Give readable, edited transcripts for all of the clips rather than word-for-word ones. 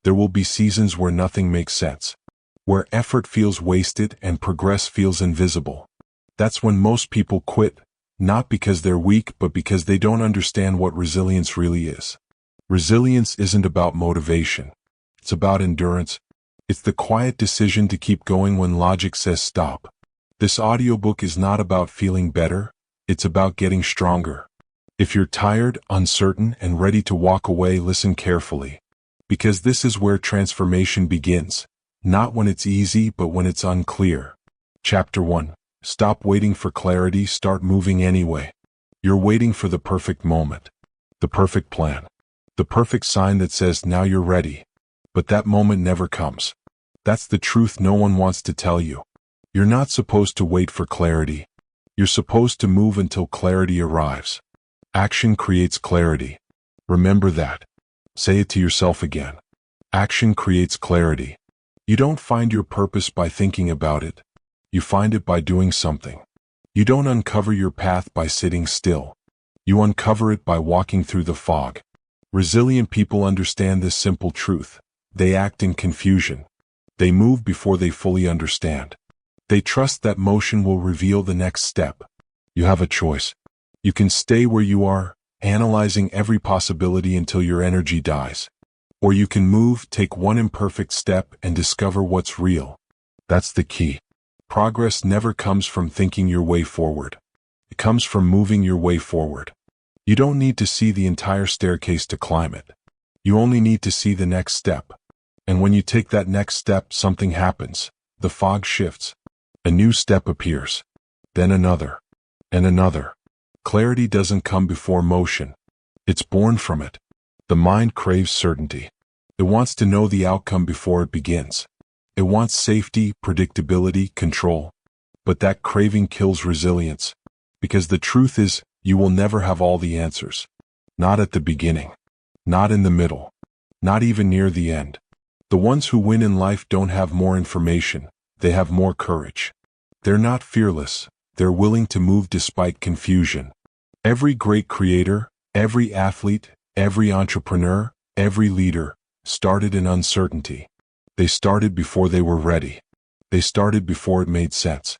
There will be seasons where nothing makes sense, where effort feels wasted and progress feels invisible. That's when most people quit, not because they're weak, but because they don't understand what resilience really is. Resilience isn't about motivation. It's about endurance. It's the quiet decision to keep going when logic says stop. This audiobook is not about feeling better. It's about getting stronger. If you're tired, uncertain, and ready to walk away, listen carefully. Because this is where transformation begins. Not when it's easy, but when it's unclear. Chapter 1. Stop waiting for clarity, start moving anyway. You're waiting for the perfect moment, the perfect plan, the perfect sign that says now you're ready. But that moment never comes. That's the truth no one wants to tell you. You're not supposed to wait for clarity. You're supposed to move until clarity arrives. Action creates clarity. Remember that. Say it to yourself again. Action creates clarity. You don't find your purpose by thinking about it. You find it by doing something. You don't uncover your path by sitting still. You uncover it by walking through the fog. Resilient people understand this simple truth. They act in confusion. They move before they fully understand. They trust that motion will reveal the next step. You have a choice. You can stay where you are, analyzing every possibility until your energy dies. Or you can move, take one imperfect step, and discover what's real. That's the key. Progress never comes from thinking your way forward. It comes from moving your way forward. You don't need to see the entire staircase to climb it. You only need to see the next step. And when you take that next step, something happens. The fog shifts. A new step appears. Then another. And another. Clarity doesn't come before motion. It's born from it. The mind craves certainty. It wants to know the outcome before it begins. It wants safety, predictability, control. But that craving kills resilience. Because the truth is, you will never have all the answers. Not at the beginning. Not in the middle. Not even near the end. The ones who win in life don't have more information. They have more courage. They're not fearless. They're willing to move despite confusion. Every great creator, every athlete, every entrepreneur, every leader started in uncertainty. They started before they were ready. They started before it made sense.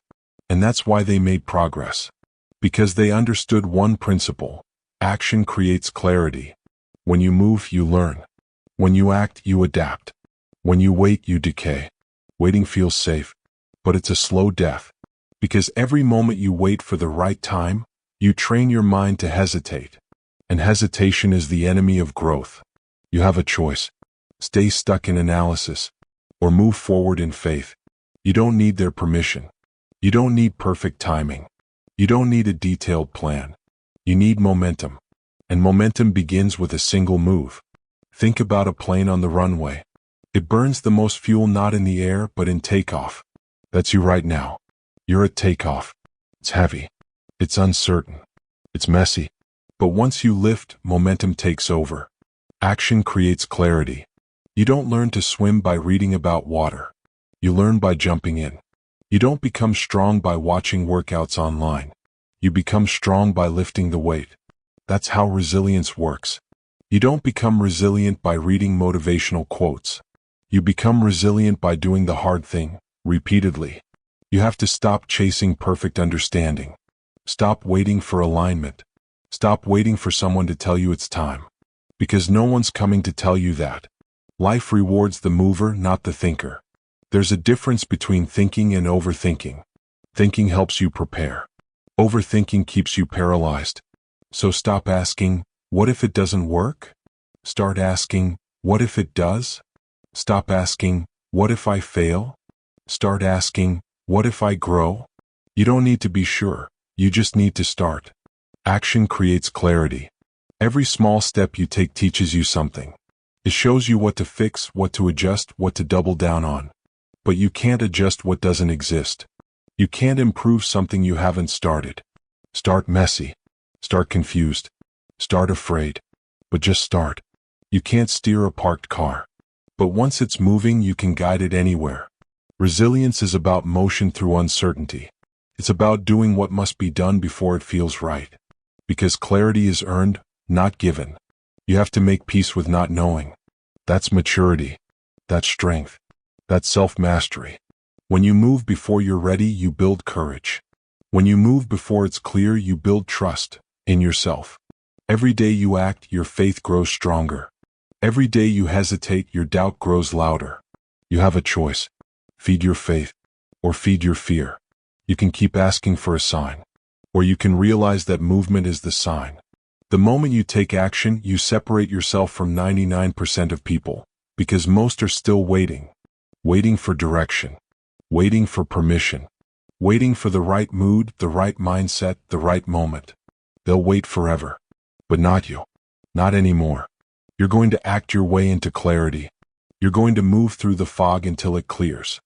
And that's why they made progress. Because they understood one principle. Action creates clarity. When you move, you learn. When you act, you adapt. When you wait, you decay. Waiting feels safe, but it's a slow death. Because every moment you wait for the right time, you train your mind to hesitate. And hesitation is the enemy of growth. You have a choice. Stay stuck in analysis. Or move forward in faith. You don't need their permission. You don't need perfect timing. You don't need a detailed plan. You need momentum. And momentum begins with a single move. Think about a plane on the runway. It burns the most fuel not in the air, but in takeoff. That's you right now. You're at takeoff. It's heavy. It's uncertain. It's messy. But once you lift, momentum takes over. Action creates clarity. You don't learn to swim by reading about water. You learn by jumping in. You don't become strong by watching workouts online. You become strong by lifting the weight. That's how resilience works. You don't become resilient by reading motivational quotes. You become resilient by doing the hard thing, repeatedly. You have to stop chasing perfect understanding. Stop waiting for alignment. Stop waiting for someone to tell you it's time. Because no one's coming to tell you that. Life rewards the mover, not the thinker. There's a difference between thinking and overthinking. Thinking helps you prepare. Overthinking keeps you paralyzed. So stop asking, what if it doesn't work? Start asking, what if it does? Stop asking, what if I fail? Start asking, what if I grow? You don't need to be sure. You just need to start. Action creates clarity. Every small step you take teaches you something. It shows you what to fix, what to adjust, what to double down on. But you can't adjust what doesn't exist. You can't improve something you haven't started. Start messy. Start confused. Start afraid. But just start. You can't steer a parked car. But once it's moving, you can guide it anywhere. Resilience is about motion through uncertainty. It's about doing what must be done before it feels right. Because clarity is earned, not given. You have to make peace with not knowing. That's maturity. That's strength. That's self-mastery. When you move before you're ready, you build courage. When you move before it's clear, you build trust in yourself. Every day you act, your faith grows stronger. Every day you hesitate, your doubt grows louder. You have a choice. Feed your faith or feed your fear. You can keep asking for a sign, or you can realize that movement is the sign. The moment you take action, you separate yourself from 99% of people, because most are still waiting. Waiting for direction. Waiting for permission. Waiting for the right mood, the right mindset, the right moment. They'll wait forever. But not you. Not anymore. You're going to act your way into clarity. You're going to move through the fog until it clears.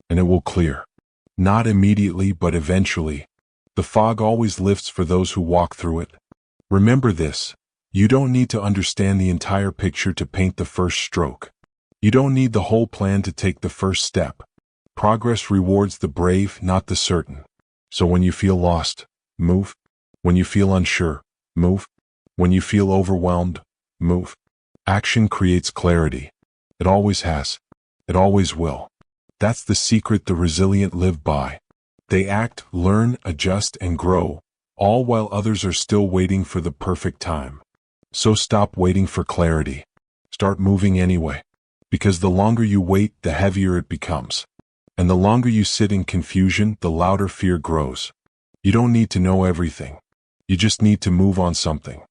And it will clear. Not immediately, but eventually. The fog always lifts for those who walk through it. Remember this. You don't need to understand the entire picture to paint the first stroke. You don't need the whole plan to take the first step. Progress rewards the brave, not the certain. So when you feel lost, move. When you feel unsure, move. When you feel overwhelmed, move. Action creates clarity. It always has. It always will. That's the secret the resilient live by. They act, learn, adjust, and grow, all while others are still waiting for the perfect time. So stop waiting for clarity. Start moving anyway. Because the longer you wait, the heavier it becomes. And the longer you sit in confusion, the louder fear grows. You don't need to know everything. You just need to move on something.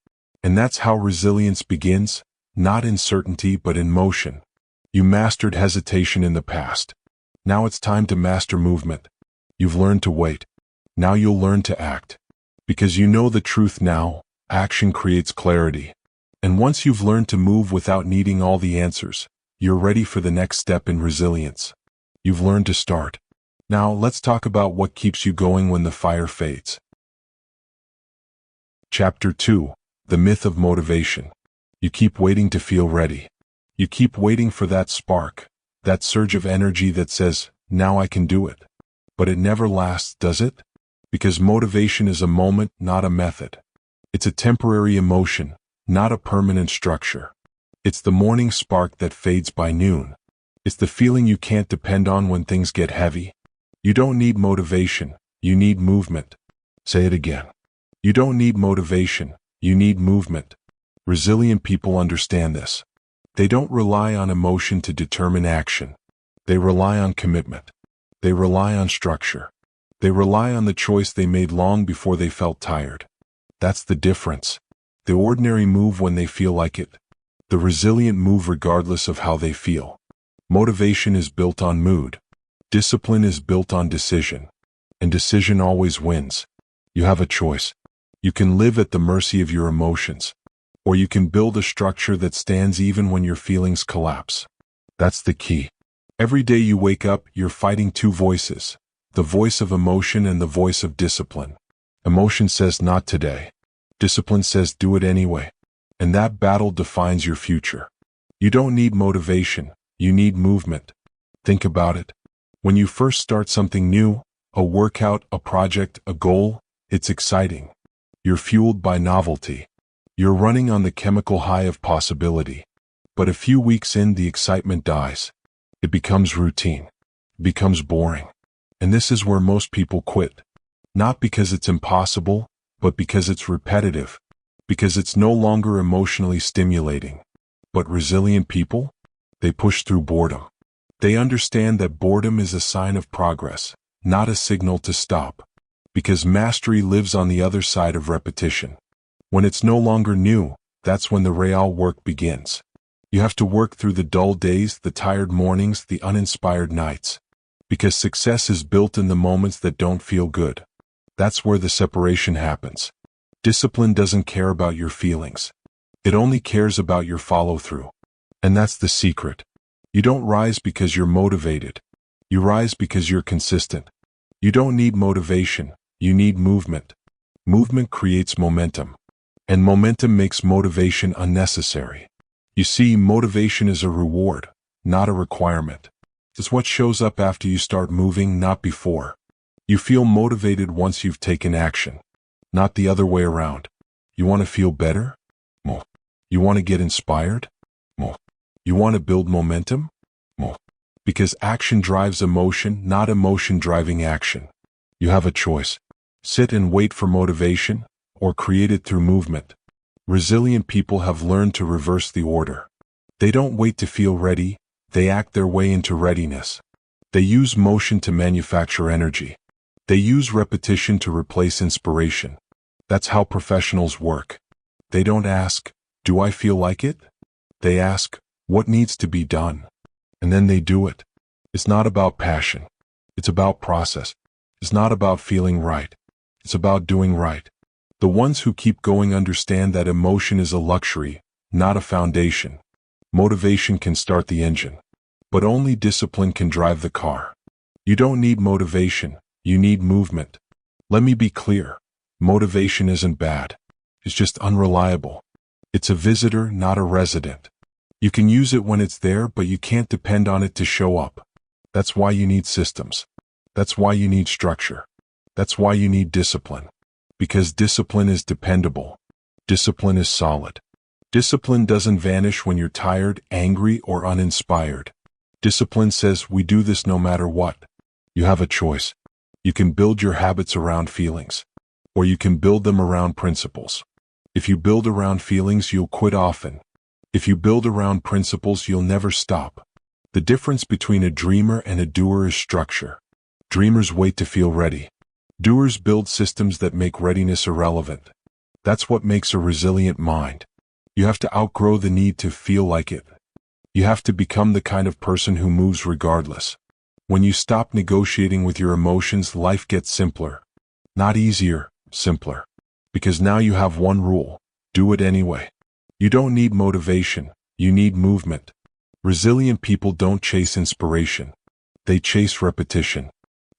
And that's how resilience begins, not in certainty but in motion. You mastered hesitation in the past. Now it's time to master movement. You've learned to wait. Now you'll learn to act. Because you know the truth now, action creates clarity. And once you've learned to move without needing all the answers, you're ready for the next step in resilience. You've learned to start. Now let's talk about what keeps you going when the fire fades. Chapter 2. The Myth of Motivation. You keep waiting to feel ready. You keep waiting for that spark, that surge of energy that says, now I can do it. But it never lasts, does it? Because motivation is a moment, not a method. It's a temporary emotion, not a permanent structure. It's the morning spark that fades by noon. It's the feeling you can't depend on when things get heavy. You don't need motivation, you need movement. Say it again. You don't need motivation, you need movement. Resilient people understand this. They don't rely on emotion to determine action. They rely on commitment. They rely on structure. They rely on the choice they made long before they felt tired. That's the difference. The ordinary move when they feel like it. The resilient move regardless of how they feel. Motivation is built on mood. Discipline is built on decision. And decision always wins. You have a choice. You can live at the mercy of your emotions. Or you can build a structure that stands even when your feelings collapse. That's the key. Every day you wake up, you're fighting two voices. The voice of emotion and the voice of discipline. Emotion says not today. Discipline says do it anyway. And that battle defines your future. You don't need motivation, you need movement. Think about it. When you first start something new, a workout, a project, a goal, it's exciting. You're fueled by novelty. You're running on the chemical high of possibility. But a few weeks in, the excitement dies. It becomes routine. It becomes boring. And this is where most people quit. Not because it's impossible, but because it's repetitive. Because it's no longer emotionally stimulating. But resilient people? They push through boredom. They understand that boredom is a sign of progress, not a signal to stop. Because mastery lives on the other side of repetition. When it's no longer new, that's when the real work begins. You have to work through the dull days, the tired mornings, the uninspired nights. Because success is built in the moments that don't feel good. That's where the separation happens. Discipline doesn't care about your feelings. It only cares about your follow-through. And that's the secret. You don't rise because you're motivated. You rise because you're consistent. You don't need motivation, you need movement. Movement creates momentum. And momentum makes motivation unnecessary. You see, motivation is a reward, not a requirement. It's what shows up after you start moving, not before. You feel motivated once you've taken action, not the other way around. You want to feel better? More. You want to get inspired? More. You want to build momentum? Because action drives emotion, not emotion driving action. You have a choice. Sit and wait for motivation, or create it through movement. Resilient people have learned to reverse the order. They don't wait to feel ready, they act their way into readiness. They use motion to manufacture energy. They use repetition to replace inspiration. That's how professionals work. They don't ask, "Do I feel like it?" They ask, "What needs to be done?" And then they do it. It's not about passion. It's about process. It's not about feeling right. It's about doing right. The ones who keep going understand that emotion is a luxury, not a foundation. Motivation can start the engine, but only discipline can drive the car. You don't need motivation, you need movement. Let me be clear. Motivation isn't bad. It's just unreliable. It's a visitor, not a resident. You can use it when it's there, but you can't depend on it to show up. That's why you need systems. That's why you need structure. That's why you need discipline. Because discipline is dependable. Discipline is solid. Discipline doesn't vanish when you're tired, angry, or uninspired. Discipline says, "We do this no matter what." You have a choice. You can build your habits around feelings, or you can build them around principles. If you build around feelings, you'll quit often. If you build around principles, you'll never stop. The difference between a dreamer and a doer is structure. Dreamers wait to feel ready. Doers build systems that make readiness irrelevant. That's what makes a resilient mind. You have to outgrow the need to feel like it. You have to become the kind of person who moves regardless. When you stop negotiating with your emotions, life gets simpler. Not easier, simpler. Because now you have one rule: do it anyway. You don't need motivation, you need movement. Resilient people don't chase inspiration. They chase repetition.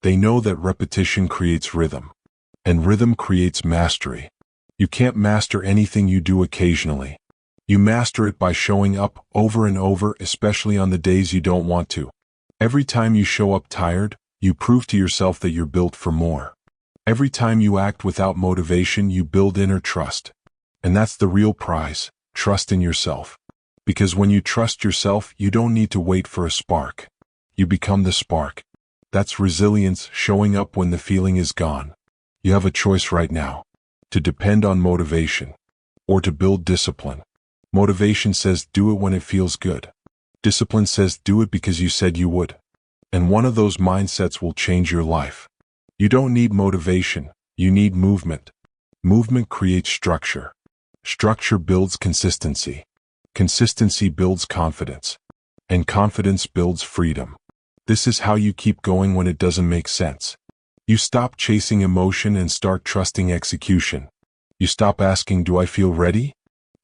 They know that repetition creates rhythm. And rhythm creates mastery. You can't master anything you do occasionally. You master it by showing up over and over, especially on the days you don't want to. Every time you show up tired, you prove to yourself that you're built for more. Every time you act without motivation, you build inner trust. And that's the real prize, trust in yourself. Because when you trust yourself, you don't need to wait for a spark. You become the spark. That's resilience, showing up when the feeling is gone. You have a choice right now: to depend on motivation, or to build discipline. Motivation says do it when it feels good. Discipline says do it because you said you would. And one of those mindsets will change your life. You don't need motivation, you need movement. Movement creates structure. Structure builds consistency. Consistency builds confidence. And confidence builds freedom. This is how you keep going when it doesn't make sense. You stop chasing emotion and start trusting execution. You stop asking, "Do I feel ready?"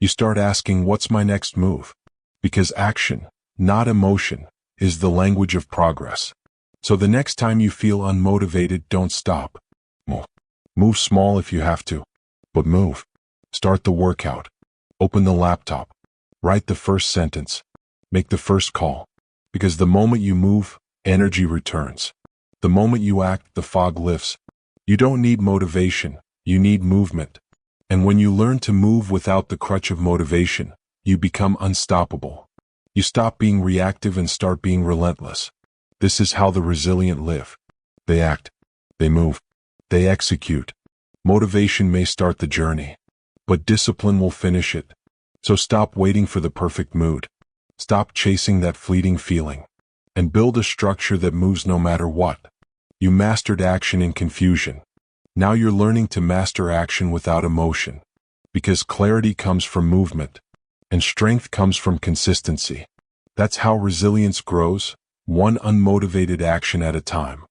You start asking, "What's my next move?" Because action, not emotion, is the language of progress. So the next time you feel unmotivated, don't stop. Move. Move small if you have to, but move. Start the workout. Open the laptop. Write the first sentence. Make the first call. Because the moment you move, energy returns. The moment you act, the fog lifts. You don't need motivation, you need movement. And when you learn to move without the crutch of motivation, you become unstoppable. You stop being reactive and start being relentless. This is how the resilient live. They act. They move. They execute. Motivation may start the journey, but discipline will finish it. So stop waiting for the perfect mood. Stop chasing that fleeting feeling. And build a structure that moves no matter what. You mastered action in confusion. Now you're learning to master action without emotion. Because clarity comes from movement. And strength comes from consistency. That's how resilience grows, one unmotivated action at a time.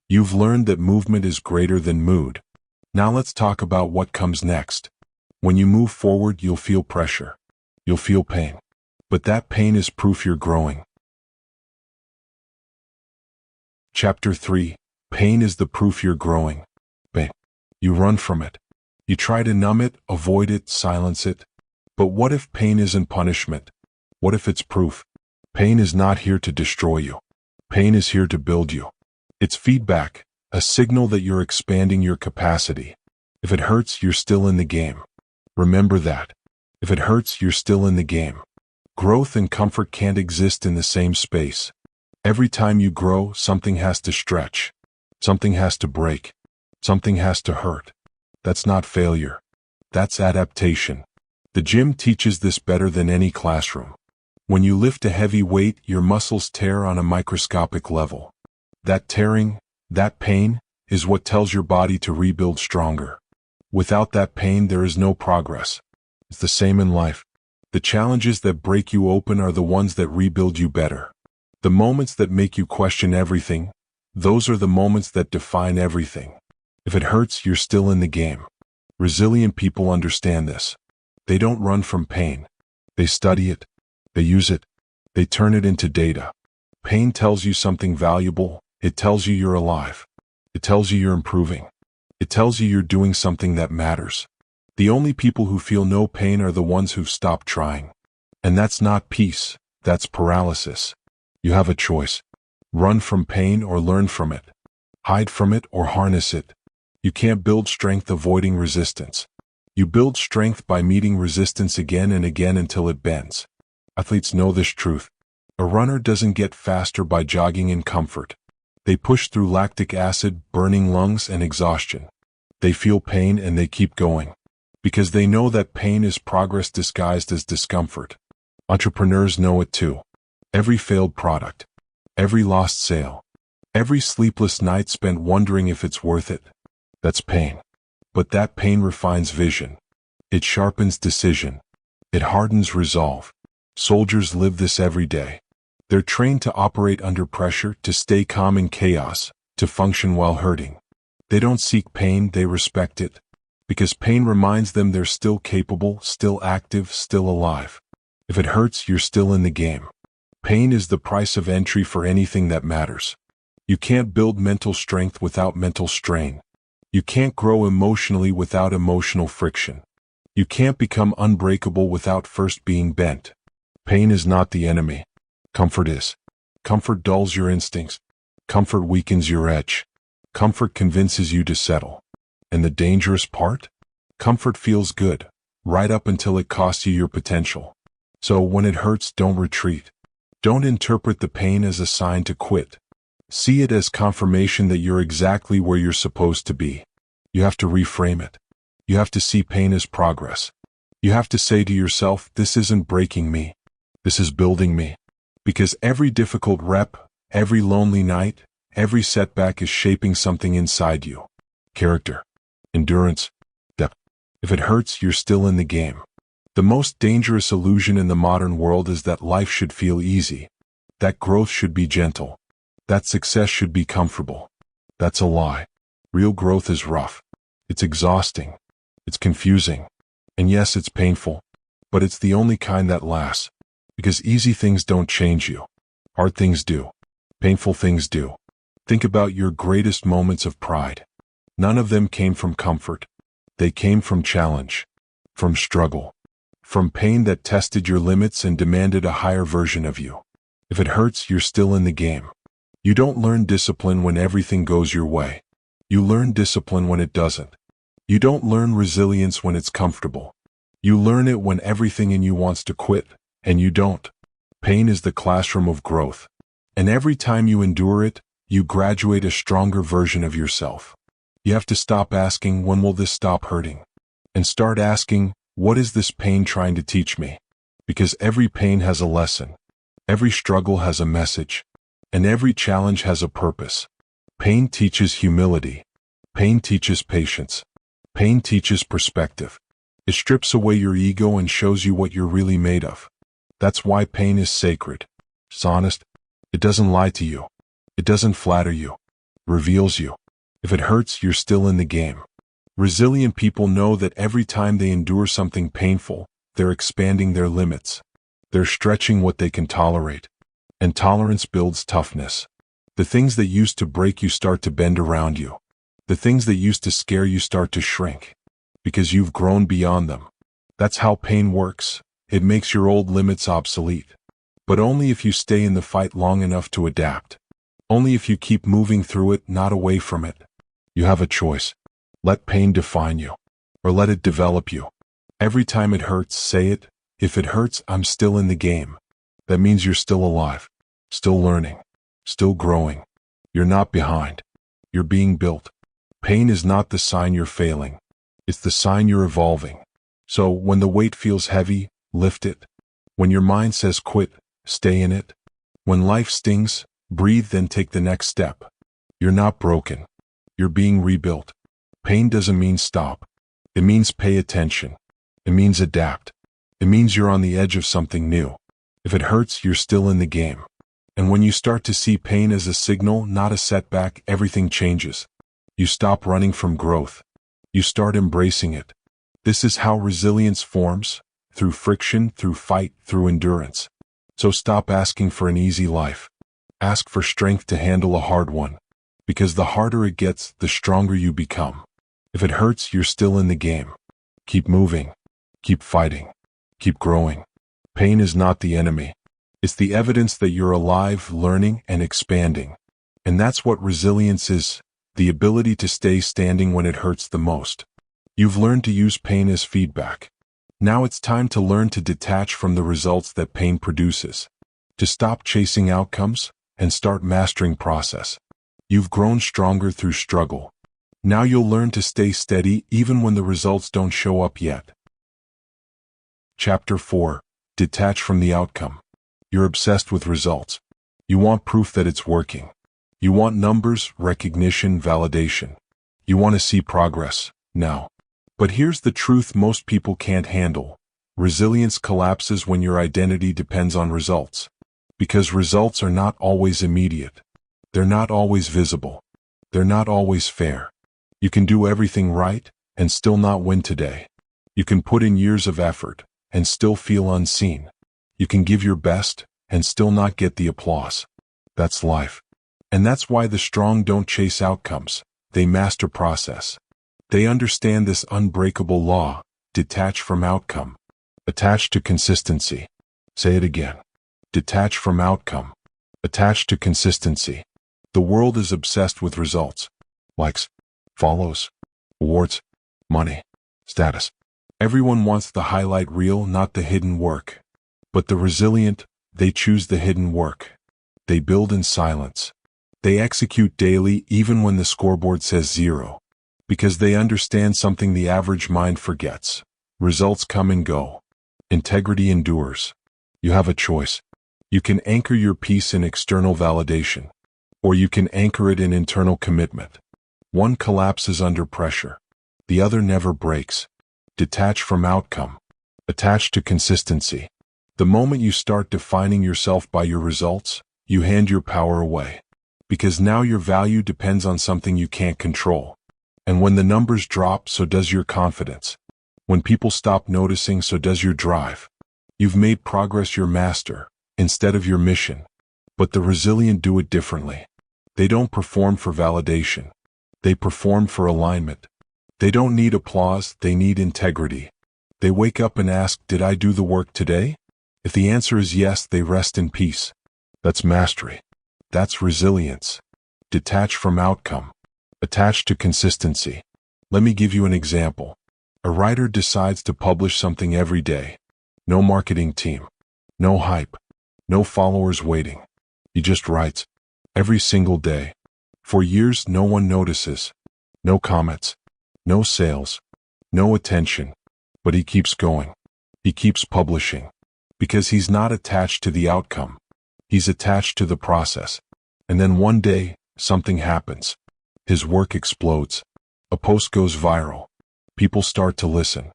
You've learned that movement is greater than mood. Now let's talk about what comes next. When you move forward, you'll feel pressure. You'll feel pain. But that pain is proof you're growing. Chapter 3. Pain is the proof you're growing. Pain. You run from it. You try to numb it, avoid it, silence it. But what if pain isn't punishment? What if it's proof? Pain is not here to destroy you. Pain is here to build you. It's feedback, a signal that you're expanding your capacity. If it hurts, you're still in the game. Remember that. If it hurts, you're still in the game. Growth and comfort can't exist in the same space. Every time you grow, something has to stretch. Something has to break. Something has to hurt. That's not failure. That's adaptation. The gym teaches this better than any classroom. When you lift a heavy weight, your muscles tear on a microscopic level. That tearing, that pain, is what tells your body to rebuild stronger. Without that pain, there is no progress. It's the same in life. The challenges that break you open are the ones that rebuild you better. The moments that make you question everything, those are the moments that define everything. If it hurts, you're still in the game. Resilient people understand this. They don't run from pain. They study it. They use it. They turn it into data. Pain tells you something valuable. It tells you you're alive. It tells you you're improving. It tells you you're doing something that matters. The only people who feel no pain are the ones who've stopped trying. And that's not peace. That's paralysis. You have a choice. Run from pain or learn from it. Hide from it or harness it. You can't build strength avoiding resistance. You build strength by meeting resistance again and again until it bends. Athletes know this truth. A runner doesn't get faster by jogging in comfort. They push through lactic acid, burning lungs, and exhaustion. They feel pain and they keep going. Because they know that pain is progress disguised as discomfort. Entrepreneurs know it too. Every failed product, every lost sale, every sleepless night spent wondering if it's worth it. That's pain. But that pain refines vision. It sharpens decision. It hardens resolve. Soldiers live this every day. They're trained to operate under pressure, to stay calm in chaos, to function while hurting. They don't seek pain, they respect it. Because pain reminds them they're still capable, still active, still alive. If it hurts, you're still in the game. Pain is the price of entry for anything that matters. You can't build mental strength without mental strain. You can't grow emotionally without emotional friction. You can't become unbreakable without first being bent. Pain is not the enemy. Comfort is. Comfort dulls your instincts. Comfort weakens your edge. Comfort convinces you to settle. And the dangerous part? Comfort feels good, right up until it costs you your potential. So when it hurts, don't retreat. Don't interpret the pain as a sign to quit. See it as confirmation that you're exactly where you're supposed to be. You have to reframe it. You have to see pain as progress. You have to say to yourself, this isn't breaking me. This is building me. Because every difficult rep, every lonely night, every setback is shaping something inside you. Character, endurance, depth. If it hurts, you're still in the game. The most dangerous illusion in the modern world is that life should feel easy. That growth should be gentle. That success should be comfortable. That's a lie. Real growth is rough. It's exhausting. It's confusing. And yes, it's painful. But it's the only kind that lasts. Because easy things don't change you. Hard things do. Painful things do. Think about your greatest moments of pride. None of them came from comfort. They came from challenge. From struggle. From pain that tested your limits and demanded a higher version of you. If it hurts, you're still in the game. You don't learn discipline when everything goes your way. You learn discipline when it doesn't. You don't learn resilience when it's comfortable. You learn it when everything in you wants to quit, and you don't. Pain is the classroom of growth. And every time you endure it, you graduate a stronger version of yourself. You have to stop asking, when will this stop hurting? And start asking, what is this pain trying to teach me? Because every pain has a lesson. Every struggle has a message. And every challenge has a purpose. Pain teaches humility. Pain teaches patience. Pain teaches perspective. It strips away your ego and shows you what you're really made of. That's why pain is sacred. It's honest. It doesn't lie to you. It doesn't flatter you. It reveals you. If it hurts, you're still in the game. Resilient people know that every time they endure something painful, they're expanding their limits. They're stretching what they can tolerate. And tolerance builds toughness. The things that used to break you start to bend around you. The things that used to scare you start to shrink. Because you've grown beyond them. That's how pain works. It makes your old limits obsolete. But only if you stay in the fight long enough to adapt. Only if you keep moving through it, not away from it. You have a choice. Let pain define you. Or let it develop you. Every time it hurts, say it. If it hurts, I'm still in the game. That means you're still alive. Still learning. still growing. You're not behind. You're being built. Pain is not the sign you're failing. It's the sign you're evolving. So when the weight feels heavy, lift it. When your mind says quit, stay in it. When life stings, breathe, then take the next step. You're not broken. You're being rebuilt. Pain doesn't mean stop. It means pay attention. It means adapt. It means you're on the edge of something new. If it hurts, you're still in the game. And when you start to see pain as a signal, not a setback, everything changes. You stop running from growth. You start embracing it. This is how resilience forms, through friction, through fight, through endurance. So stop asking for an easy life. Ask for strength to handle a hard one. Because the harder it gets, the stronger you become. If it hurts, you're still in the game. Keep moving. Keep fighting. Keep growing. Pain is not the enemy. It's the evidence that you're alive, learning, and expanding. And that's what resilience is, the ability to stay standing when it hurts the most. You've learned to use pain as feedback. Now it's time to learn to detach from the results that pain produces. To stop chasing outcomes and start mastering process. You've grown stronger through struggle. Now you'll learn to stay steady even when the results don't show up yet. Chapter 4. Detach from the outcome. You're obsessed with results. You want proof that it's working. You want numbers, recognition, validation. You want to see progress, now. But here's the truth most people can't handle. Resilience collapses when your identity depends on results. Because results are not always immediate. They're not always visible. They're not always fair. You can do everything right and still not win today. You can put in years of effort and still feel unseen. You can give your best and still not get the applause. That's life. And that's why the strong don't chase outcomes. They master process. They understand this unbreakable law: detach from outcome. Attach to consistency. Say it again. Detach from outcome. Attach to consistency. The world is obsessed with results. Likes, follows, awards, money, status. Everyone wants the highlight reel, not the hidden work. But the resilient, they choose the hidden work. They build in silence. They execute daily even when the scoreboard says 0. Because they understand something the average mind forgets. Results come and go. Integrity endures. You have a choice. You can anchor your peace in external validation. Or you can anchor it in internal commitment. One collapses under pressure. The other never breaks. Detach from outcome. Attach to consistency. The moment you start defining yourself by your results, you hand your power away. Because now your value depends on something you can't control. And when the numbers drop, so does your confidence. When people stop noticing, so does your drive. You've made progress your master, instead of your mission. But the resilient do it differently. They don't perform for validation. They perform for alignment. They don't need applause, they need integrity. They wake up and ask, did I do the work today? If the answer is yes, they rest in peace. That's mastery. That's resilience. Detach from outcome. Attach to consistency. Let me give you an example. A writer decides to publish something every day. No marketing team. No hype. No followers waiting. He just writes. Every single day. For years, no one notices. No comments. No sales. No attention. But he keeps going. He keeps publishing. Because he's not attached to the outcome. He's attached to the process. And then one day, something happens. His work explodes. A post goes viral. People start to listen.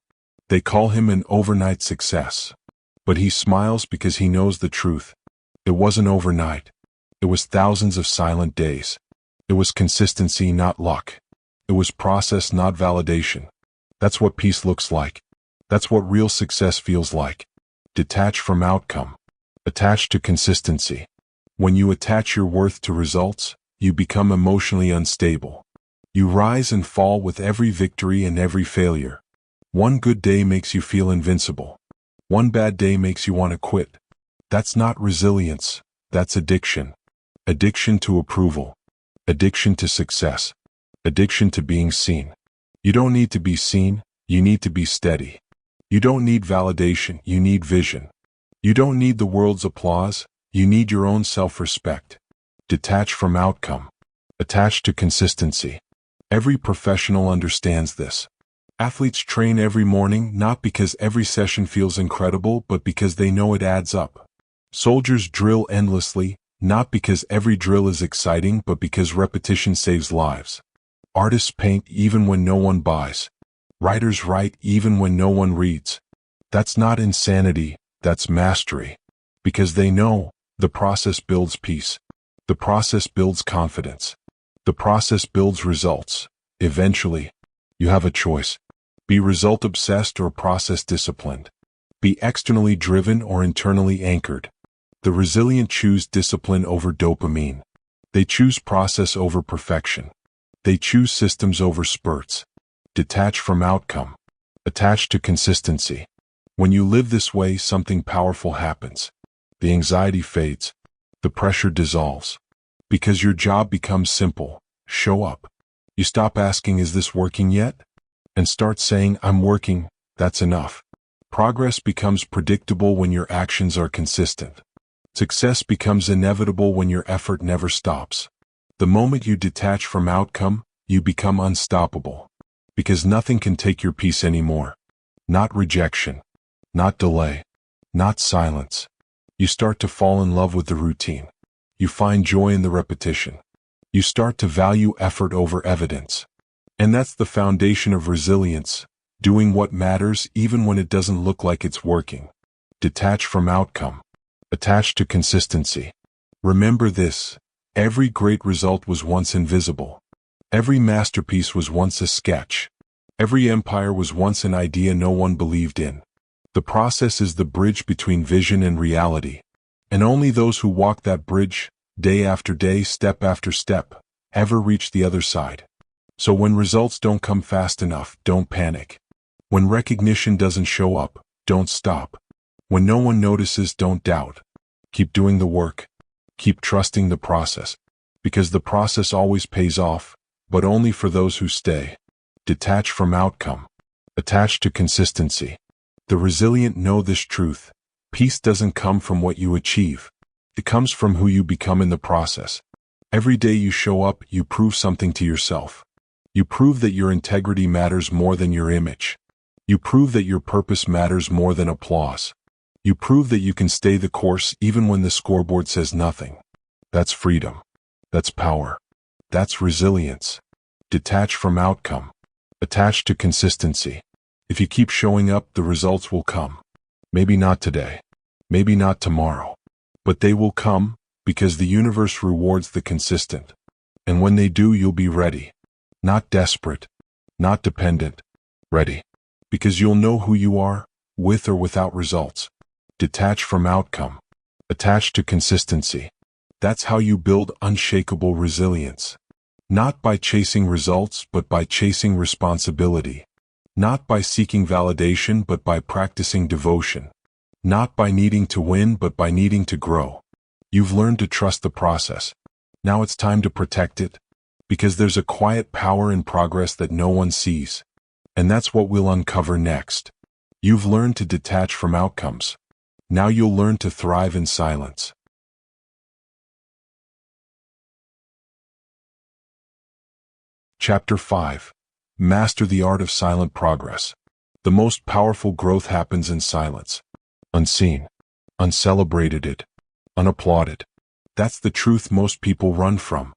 They call him an overnight success. But he smiles because he knows the truth. It wasn't overnight. It was thousands of silent days. It was consistency, not luck. It was process, not validation. That's what peace looks like. That's what real success feels like. Detach from outcome. Attach to consistency. When you attach your worth to results, you become emotionally unstable. You rise and fall with every victory and every failure. One good day makes you feel invincible. One bad day makes you want to quit. That's not resilience. That's addiction. Addiction to approval. Addiction to success. Addiction to being seen. You don't need to be seen, you need to be steady. You don't need validation, you need vision. You don't need the world's applause, you need your own self-respect. Detach from outcome. Attach to consistency. Every professional understands this. Athletes train every morning not because every session feels incredible but because they know it adds up. Soldiers drill endlessly, not because every drill is exciting but because repetition saves lives. Artists paint even when no one buys. Writers write even when no one reads. That's not insanity, that's mastery. Because they know, the process builds peace. The process builds confidence. The process builds results. Eventually, you have a choice. Be result-obsessed or process-disciplined. Be externally driven or internally anchored. The resilient choose discipline over dopamine. They choose process over perfection. They choose systems over spurts. Detach from outcome. Attach to consistency. When you live this way, something powerful happens. The anxiety fades. The pressure dissolves. Because your job becomes simple. Show up. You stop asking, is this working yet? And start saying, I'm working, that's enough. Progress becomes predictable when your actions are consistent. Success becomes inevitable when your effort never stops. The moment you detach from outcome, you become unstoppable. Because nothing can take your peace anymore. Not rejection. Not delay. Not silence. You start to fall in love with the routine. You find joy in the repetition. You start to value effort over evidence. And that's the foundation of resilience, doing what matters even when it doesn't look like it's working. Detach from outcome. Attach to consistency. Remember this, every great result was once invisible. Every masterpiece was once a sketch. Every empire was once an idea no one believed in. The process is the bridge between vision and reality. And only those who walk that bridge, day after day, step after step, ever reach the other side. So when results don't come fast enough, don't panic. When recognition doesn't show up, don't stop. When no one notices, don't doubt. Keep doing the work. Keep trusting the process. Because the process always pays off, but only for those who stay. Detach from outcome. Attach to consistency. The resilient know this truth. Peace doesn't come from what you achieve. It comes from who you become in the process. Every day you show up, you prove something to yourself. You prove that your integrity matters more than your image. You prove that your purpose matters more than applause. You prove that you can stay the course even when the scoreboard says nothing. That's freedom. That's power. That's resilience. Detach from outcome. Attach to consistency. If you keep showing up, the results will come. Maybe not today. Maybe not tomorrow. But they will come, because the universe rewards the consistent. And when they do, you'll be ready. Not desperate. Not dependent. Ready. Because you'll know who you are, with or without results. Detach from outcome. Attach to consistency. That's how you build unshakable resilience. Not by chasing results, but by chasing responsibility. Not by seeking validation, but by practicing devotion. Not by needing to win, but by needing to grow. You've learned to trust the process. Now it's time to protect it. Because there's a quiet power in progress that no one sees. And that's what we'll uncover next. You've learned to detach from outcomes. Now you'll learn to thrive in silence. Chapter 5. Master the Art of Silent Progress. The most powerful growth happens in silence. Unseen. Uncelebrated. Unapplauded. That's the truth most people run from.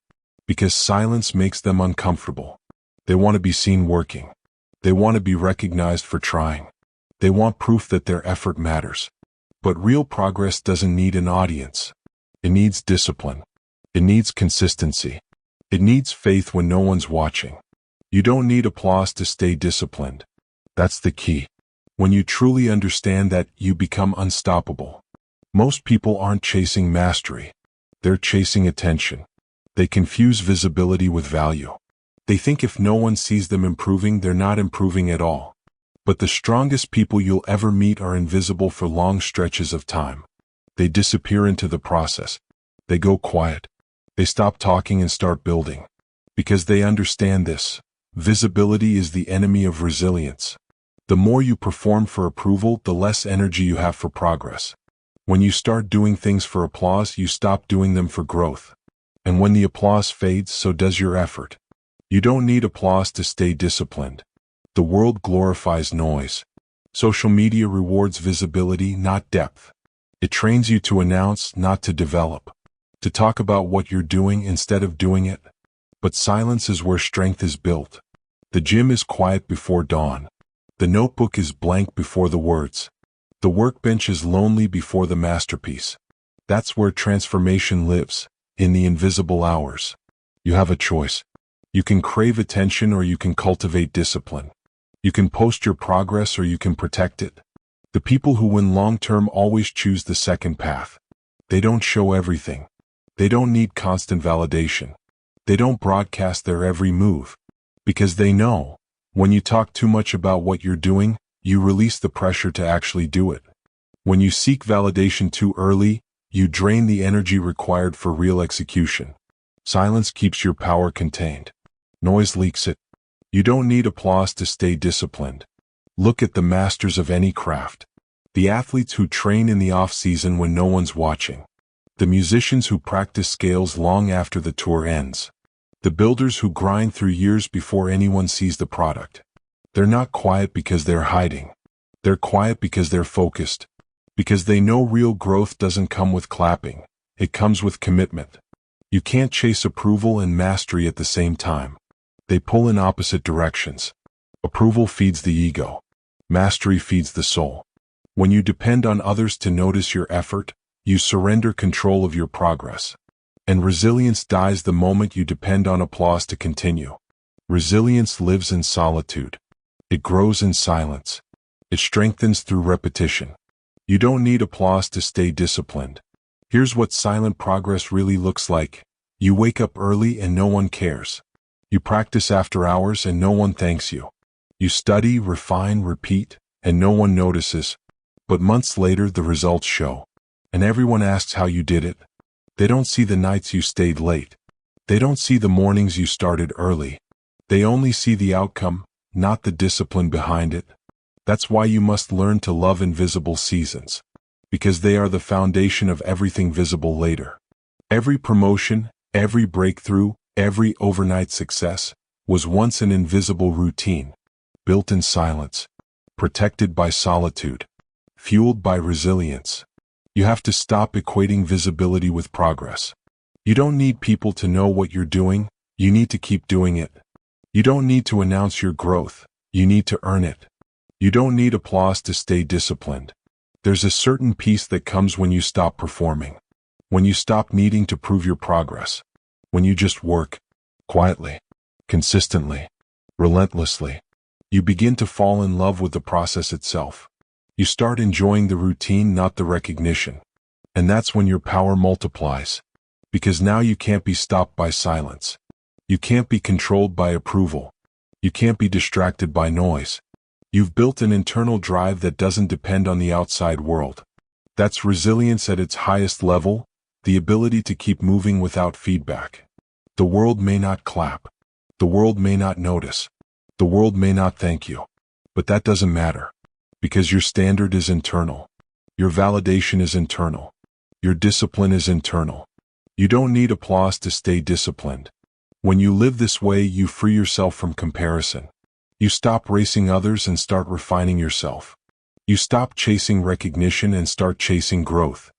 Because silence makes them uncomfortable. They want to be seen working. They want to be recognized for trying. They want proof that their effort matters. But real progress doesn't need an audience. It needs discipline. It needs consistency. It needs faith when no one's watching. You don't need applause to stay disciplined. That's the key. When you truly understand that, you become unstoppable. Most people aren't chasing mastery. They're chasing attention. They confuse visibility with value. They think if no one sees them improving, they're not improving at all. But the strongest people you'll ever meet are invisible for long stretches of time. They disappear into the process. They go quiet. They stop talking and start building. Because they understand this. Visibility is the enemy of resilience. The more you perform for approval, the less energy you have for progress. When you start doing things for applause, you stop doing them for growth. And when the applause fades, so does your effort. You don't need applause to stay disciplined. The world glorifies noise. Social media rewards visibility, not depth. It trains you to announce, not to develop. To talk about what you're doing instead of doing it. But silence is where strength is built. The gym is quiet before dawn. The notebook is blank before the words. The workbench is lonely before the masterpiece. That's where transformation lives, in the invisible hours. You have a choice. You can crave attention or you can cultivate discipline. You can post your progress or you can protect it. The people who win long-term always choose the second path. They don't show everything. They don't need constant validation. They don't broadcast their every move. Because they know, when you talk too much about what you're doing, you release the pressure to actually do it. When you seek validation too early, you drain the energy required for real execution. Silence keeps your power contained. Noise leaks it. You don't need applause to stay disciplined. Look at the masters of any craft. The athletes who train in the off-season when no one's watching. The musicians who practice scales long after the tour ends. The builders who grind through years before anyone sees the product. They're not quiet because they're hiding. They're quiet because they're focused. Because they know real growth doesn't come with clapping. It comes with commitment. You can't chase approval and mastery at the same time. They pull in opposite directions. Approval feeds the ego. Mastery feeds the soul. When you depend on others to notice your effort, you surrender control of your progress. And resilience dies the moment you depend on applause to continue. Resilience lives in solitude. It grows in silence. It strengthens through repetition. You don't need applause to stay disciplined. Here's what silent progress really looks like. You wake up early and no one cares. You practice after hours and no one thanks you. You study, refine, repeat, and no one notices. But months later the results show. And everyone asks how you did it. They don't see the nights you stayed late. They don't see the mornings you started early. They only see the outcome, not the discipline behind it. That's why you must learn to love invisible seasons. Because they are the foundation of everything visible later. Every promotion, every breakthrough, every overnight success was once an invisible routine, built in silence, protected by solitude, fueled by resilience. You have to stop equating visibility with progress. You don't need people to know what you're doing, you need to keep doing it. You don't need to announce your growth, you need to earn it. You don't need applause to stay disciplined. There's a certain peace that comes when you stop performing. When you stop needing to prove your progress. When you just work, quietly, consistently, relentlessly. You begin to fall in love with the process itself. You start enjoying the routine, not the recognition. And that's when your power multiplies. Because now you can't be stopped by silence. You can't be controlled by approval. You can't be distracted by noise. You've built an internal drive that doesn't depend on the outside world. That's resilience at its highest level, the ability to keep moving without feedback. The world may not clap. The world may not notice. The world may not thank you. But that doesn't matter. Because your standard is internal. Your validation is internal. Your discipline is internal. You don't need applause to stay disciplined. When you live this way, you free yourself from comparison. You stop racing others and start refining yourself. You stop chasing recognition and start chasing growth.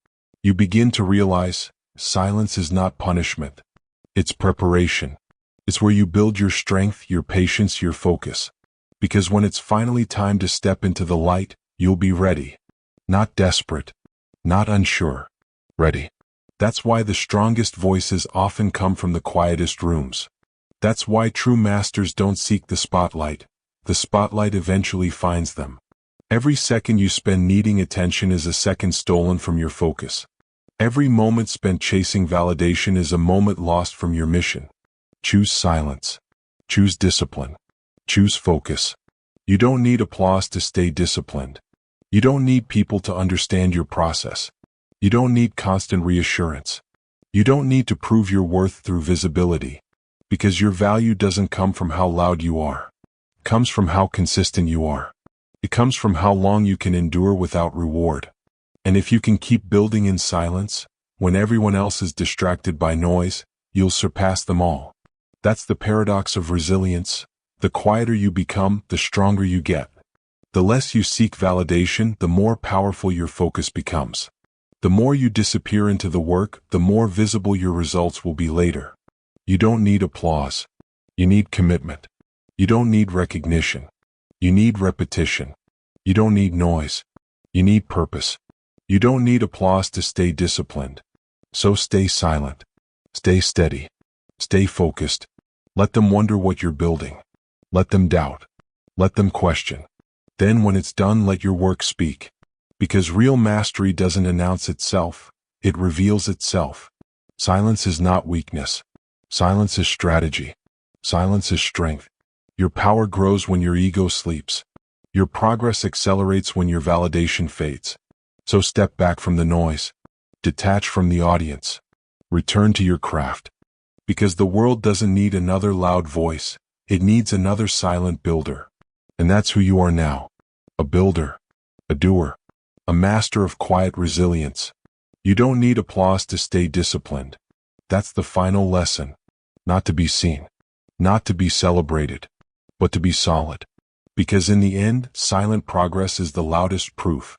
You begin to realize, silence is not punishment. It's preparation. It's where you build your strength, your patience, your focus. Because when it's finally time to step into the light, you'll be ready. Not desperate. Not unsure. Ready. That's why the strongest voices often come from the quietest rooms. That's why true masters don't seek the spotlight. The spotlight eventually finds them. Every second you spend needing attention is a second stolen from your focus. Every moment spent chasing validation is a moment lost from your mission. Choose silence. Choose discipline. Choose focus. You don't need applause to stay disciplined. You don't need people to understand your process. You don't need constant reassurance. You don't need to prove your worth through visibility. Because your value doesn't come from how loud you are. It comes from how consistent you are. It comes from how long you can endure without reward. And if you can keep building in silence, when everyone else is distracted by noise, you'll surpass them all. That's the paradox of resilience. The quieter you become, the stronger you get. The less you seek validation, the more powerful your focus becomes. The more you disappear into the work, the more visible your results will be later. You don't need applause. You need commitment. You don't need recognition. You need repetition. You don't need noise. You need purpose. You don't need applause to stay disciplined. So stay silent. Stay steady. Stay focused. Let them wonder what you're building. Let them doubt. Let them question. Then when it's done, let your work speak. Because real mastery doesn't announce itself, it reveals itself. Silence is not weakness. Silence is strategy. Silence is strength. Your power grows when your ego sleeps. Your progress accelerates when your validation fades. So step back from the noise. Detach from the audience. Return to your craft. Because the world doesn't need another loud voice. It needs another silent builder. And that's who you are now. A builder. A doer. A master of quiet resilience. You don't need applause to stay disciplined. That's the final lesson. Not to be seen. Not to be celebrated. But to be solid. Because in the end, silent progress is the loudest proof.